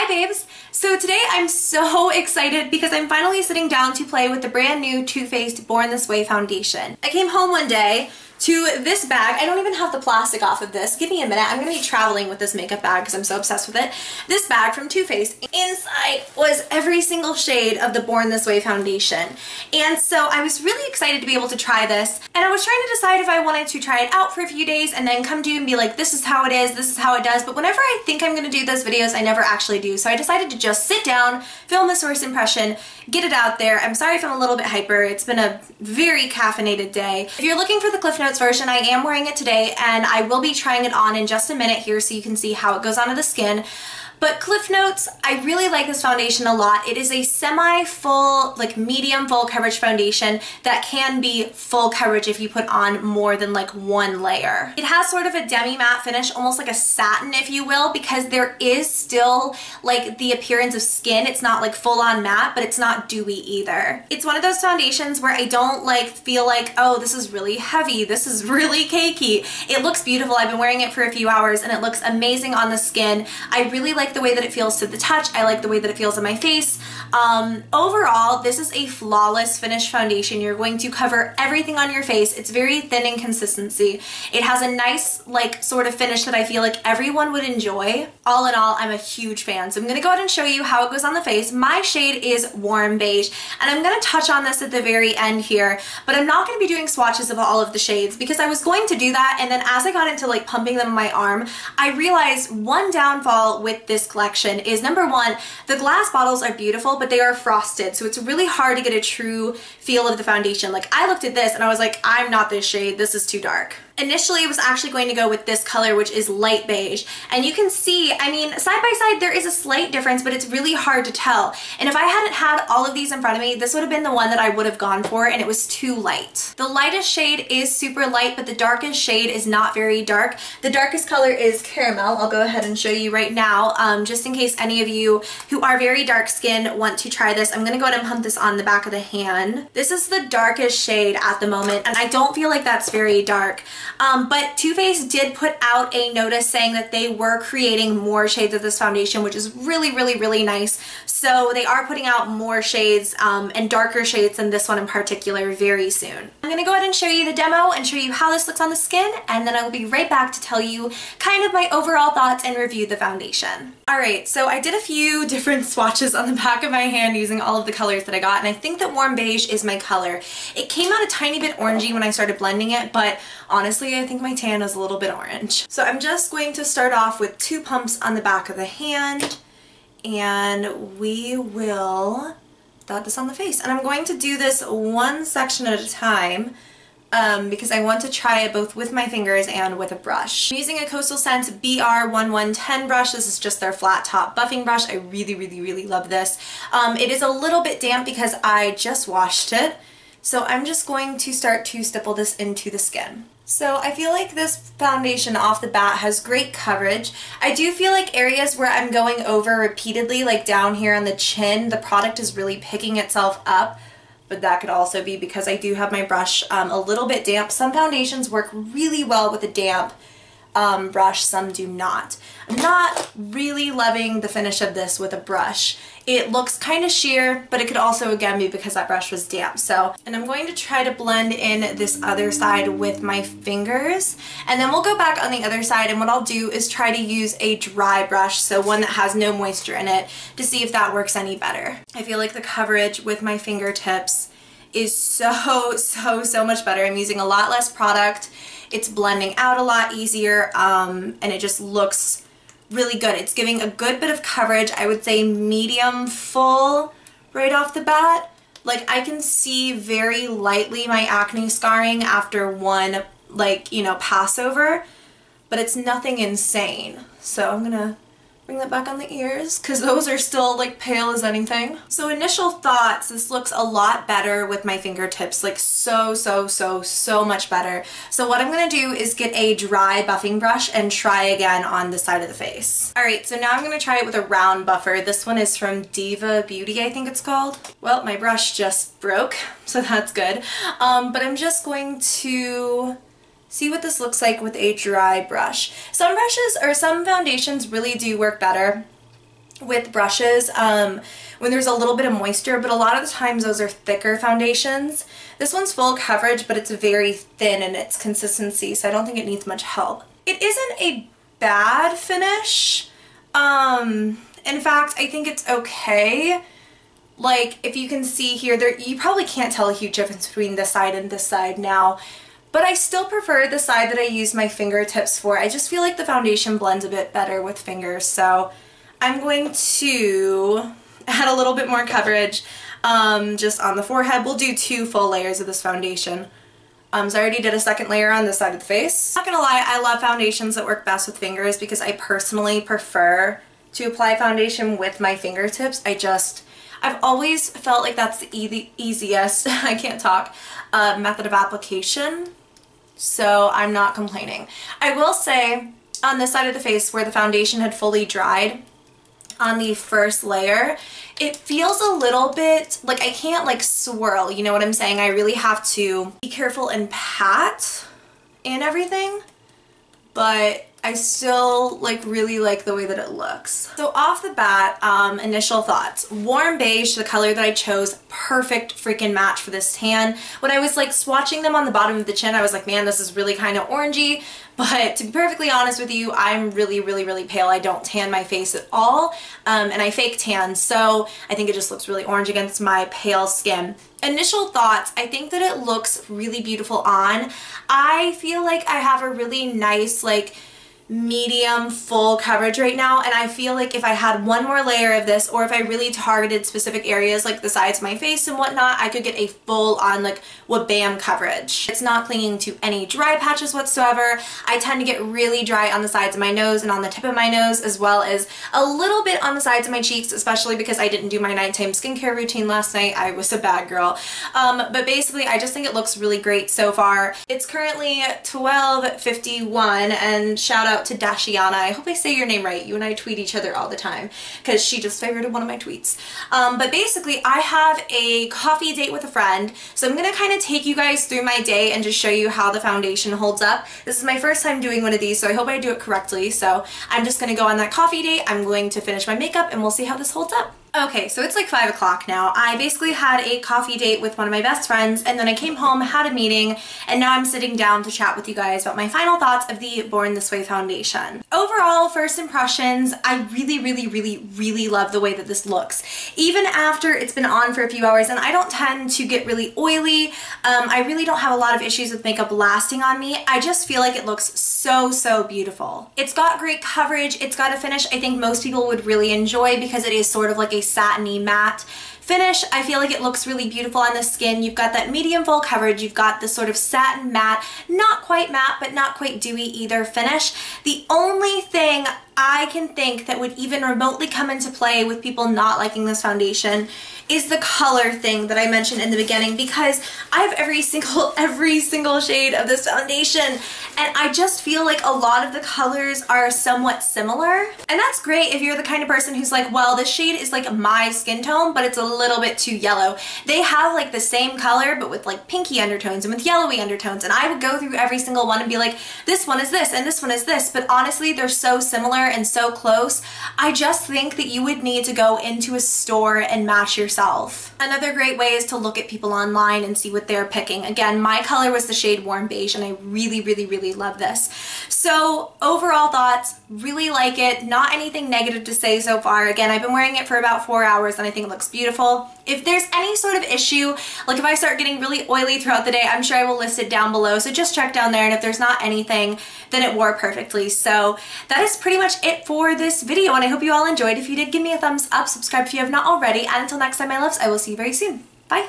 Hi babes! So today I'm so excited because I'm finally sitting down to play with the brand new Too Faced Born This Way foundation. I came home one day to this bag. I don't even have the plastic off of this. Give me a minute. I'm going to be traveling with this makeup bag because I'm so obsessed with it. This bag from Too Faced. Inside was every single shade of the Born This Way foundation. And so I was really excited to be able to try this. And I was trying to decide if I wanted to try it out for a few days and then come to you and be like, this is how it is, this is how it does. But whenever I think I'm going to do those videos, I never actually do. So I decided to just sit down, film this first impression, get it out there. I'm sorry if I'm a little bit hyper. It's been a very caffeinated day. If you're looking for the Cliff Notes version, I am wearing it today and I will be trying it on in just a minute here so you can see how it goes onto the skin. But Cliff Notes, I really like this foundation a lot. It is a semi-full, like medium full coverage foundation that can be full coverage if you put on more than like one layer. It has sort of a demi-matte finish, almost like a satin if you will, because there is still like the appearance of skin. It's not like full-on matte, but it's not dewy either. It's one of those foundations where I don't like feel like, oh, this is really heavy, this is really cakey. It looks beautiful. I've been wearing it for a few hours and it looks amazing on the skin. I really like the way that it feels to the touch. I like the way that it feels on my face. Overall, this is a flawless finish foundation. You're going to cover everything on your face. It's very thin in consistency. It has a nice, like, sort of finish that I feel like everyone would enjoy. All in all, I'm a huge fan. So I'm gonna go ahead and show you how it goes on the face. My shade is Warm Beige, and I'm gonna touch on this at the very end here, but I'm not gonna be doing swatches of all of the shades because I was going to do that, and then as I got into like pumping them on my arm, I realized one downfall with this collection is, number one, the glass bottles are beautiful, but they are frosted, so it's really hard to get a true feel of the foundation. Like, I looked at this and I was like, I'm not this shade, this is too dark. Initially, I was actually going to go with this color, which is light beige. And you can see, I mean, side by side, there is a slight difference, but it's really hard to tell. And if I hadn't had all of these in front of me, this would have been the one that I would have gone for, and it was too light. The lightest shade is super light, but the darkest shade is not very dark. The darkest color is Caramel. I'll go ahead and show you right now, just in case any of you who are very dark skinned want to try this. I'm gonna go ahead and pump this on the back of the hand. This is the darkest shade at the moment, and I don't feel like that's very dark. But Too Faced did put out a notice saying that they were creating more shades of this foundation, which is really, really, really nice. So they are putting out more shades and darker shades than this one in particular very soon. I'm gonna go ahead and show you the demo and show you how this looks on the skin, and then I will be right back to tell you kind of my overall thoughts and review the foundation. Alright, so I did a few different swatches on the back of my hand using all of the colors that I got, and I think that Warm Beige is my color. It came out a tiny bit orangey when I started blending it, but honestly, I think my tan is a little bit orange. So I'm just going to start off with 2 pumps on the back of the hand, and we will dot this on the face. And I'm going to do this one section at a time because I want to try it both with my fingers and with a brush. I'm using a Coastal Scents BR1110 brush. This is just their flat top buffing brush. I really, really, really love this. It is a little bit damp because I just washed it. So I'm just going to start to stipple this into the skin. So I feel like this foundation off the bat has great coverage. I do feel like areas where I'm going over repeatedly, like down here on the chin, the product is really picking itself up, but that could also be because I do have my brush a little bit damp. Some foundations work really well with a damp brush, some do not. I'm not really loving the finish of this with a brush. It looks kind of sheer, but it could also again be because that brush was damp. So, and I'm going to try to blend in this other side with my fingers, and then we'll go back on the other side, and what I'll do is try to use a dry brush, so one that has no moisture in it, to see if that works any better. I feel like the coverage with my fingertips is so much better. I'm using a lot less product. It's blending out a lot easier, and it just looks really good. It's giving a good bit of coverage. I would say medium full right off the bat. Like, I can see very lightly my acne scarring after one, like, you know, pass over, but it's nothing insane. So I'm gonna bring that back on the ears because those are still like pale as anything. So initial thoughts, this looks a lot better with my fingertips, like so much better. So what I'm gonna do is get a dry buffing brush and try again on the side of the face. Alright, so now I'm gonna try it with a round buffer. This one is from Diva Beauty, I think it's called. Well, my brush just broke, so that's good. But I'm just going to see what this looks like with a dry brush. Some brushes or some foundations really do work better with brushes when there's a little bit of moisture, but a lot of the times those are thicker foundations. This one's full coverage, but it's very thin in its consistency, so I don't think it needs much help. It isn't a bad finish. In fact, I think it's okay. Like, if you can see here, you probably can't tell a huge difference between this side and this side now, but I still prefer the side that I use my fingertips for. I just feel like the foundation blends a bit better with fingers, so I'm going to add a little bit more coverage just on the forehead. We'll do 2 full layers of this foundation. So I already did a second layer on this side of the face. Not gonna lie, I love foundations that work best with fingers because I personally prefer to apply foundation with my fingertips. I've always felt like that's the easiest, I can't talk, method of application, so I'm not complaining. I will say, on this side of the face where the foundation had fully dried, on the first layer, it feels a little bit like I can't like swirl, you know what I'm saying? I really have to be careful and pat and everything, but I still like really like the way that it looks. So off the bat, initial thoughts. Warm beige, the color that I chose, perfect freaking match for this tan. When I was like swatching them on the bottom of the chin, I was like, man, this is really kind of orangey. But to be perfectly honest with you, I'm really, really, really pale. I don't tan my face at all, and I fake tan, so I think it just looks really orange against my pale skin. Initial thoughts, I think that it looks really beautiful on. I feel like I have a really nice, like, medium full coverage right now, and I feel like if I had one more layer of this, or if I really targeted specific areas like the sides of my face and whatnot, I could get a full on like wha-bam coverage. It's not clinging to any dry patches whatsoever. I tend to get really dry on the sides of my nose and on the tip of my nose, as well as a little bit on the sides of my cheeks, especially because I didn't do my nighttime skincare routine last night. I was a bad girl. But basically I just think it looks really great so far. It's currently 12:51, and shout out to Dashiana. I hope I say your name right. You and I tweet each other all the time because she just favorited one of my tweets. But basically I have a coffee date with a friend, so I'm gonna kind of take you guys through my day and just show you how the foundation holds up. This is my first time doing one of these, so I hope I do it correctly. So I'm just gonna go on that coffee date. I'm going to finish my makeup and we'll see how this holds up. Okay, so it's like 5 o'clock now. I basically had a coffee date with one of my best friends, and then I came home, had a meeting, and now I'm sitting down to chat with you guys about my final thoughts of the Born This Way foundation. Overall, first impressions, I really, really, really, really love the way that this looks. Even after it's been on for a few hours, and I don't tend to get really oily, I really don't have a lot of issues with makeup lasting on me. I just feel like it looks so, so beautiful. It's got great coverage. It's got a finish I think most people would really enjoy because it is sort of like a satiny matte finish. I feel like it looks really beautiful on the skin. You've got that medium full coverage. You've got this sort of satin matte, not quite matte, but not quite dewy either finish. The only thing I can think that would even remotely come into play with people not liking this foundation is the color thing that I mentioned in the beginning, because I have every single shade of this foundation, and I just feel like a lot of the colors are somewhat similar. And that's great if you're the kind of person who's like, well, this shade is like my skin tone, but it's a little bit too yellow. They have like the same color, but with like pinky undertones and with yellowy undertones, and I would go through every single one and be like, this one is this and this one is this, but honestly, they're so similar and so close. I just think that you would need to go into a store and match yourself. Another great way is to look at people online and see what they're picking. Again, my color was the shade Warm Beige, and I really, really, really love this. So overall thoughts, really like it. Not anything negative to say so far. Again, I've been wearing it for about 4 hours and I think it looks beautiful. If there's any sort of issue, like if I start getting really oily throughout the day, I'm sure I will list it down below. So just check down there, and if there's not anything, then it wore perfectly. So that is pretty much it for this video, and I hope you all enjoyed. If you did, give me a thumbs up, subscribe if you have not already, and until next time, my loves, I will see you very soon. Bye!